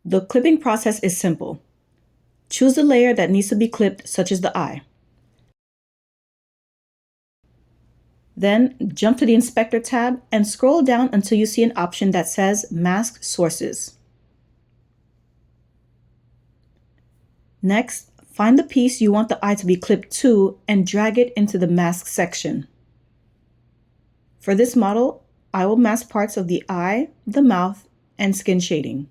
The clipping process is simple. Choose the layer that needs to be clipped, such as the eye. Then jump to the Inspector tab and scroll down until you see an option that says Mask Sources. Next, find the piece you want the eye to be clipped to and drag it into the mask section. For this model, I will mask parts of the eye, the mouth, and skin shading.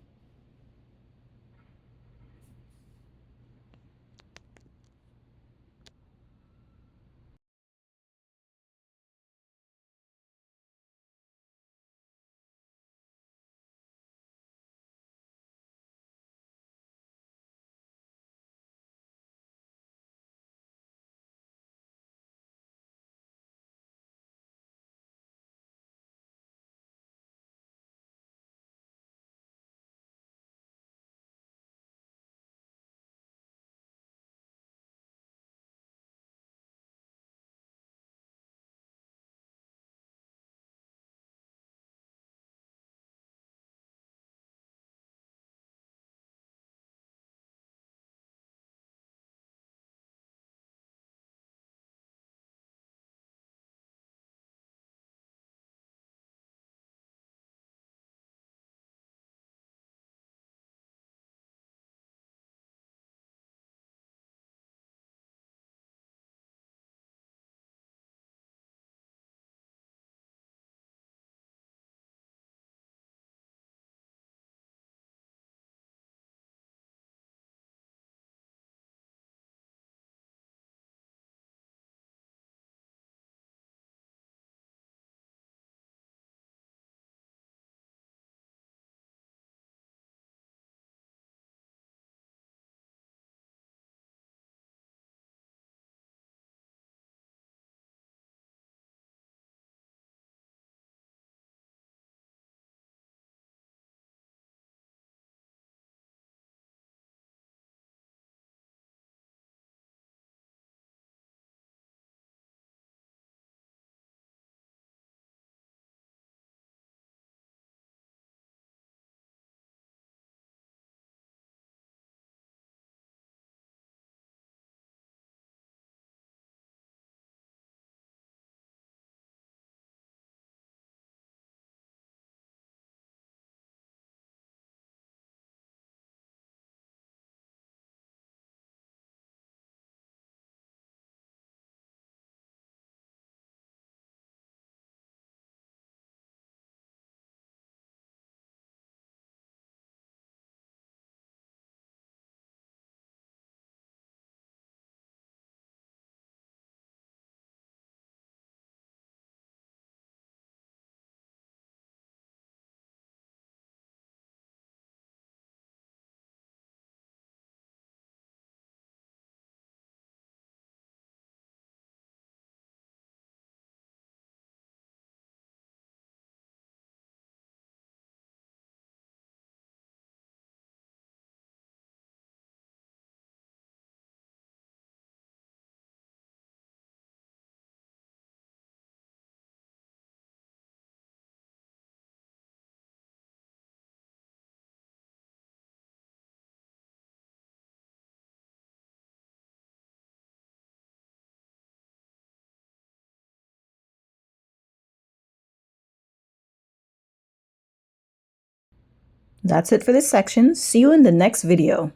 That's it for this section. See you in the next video.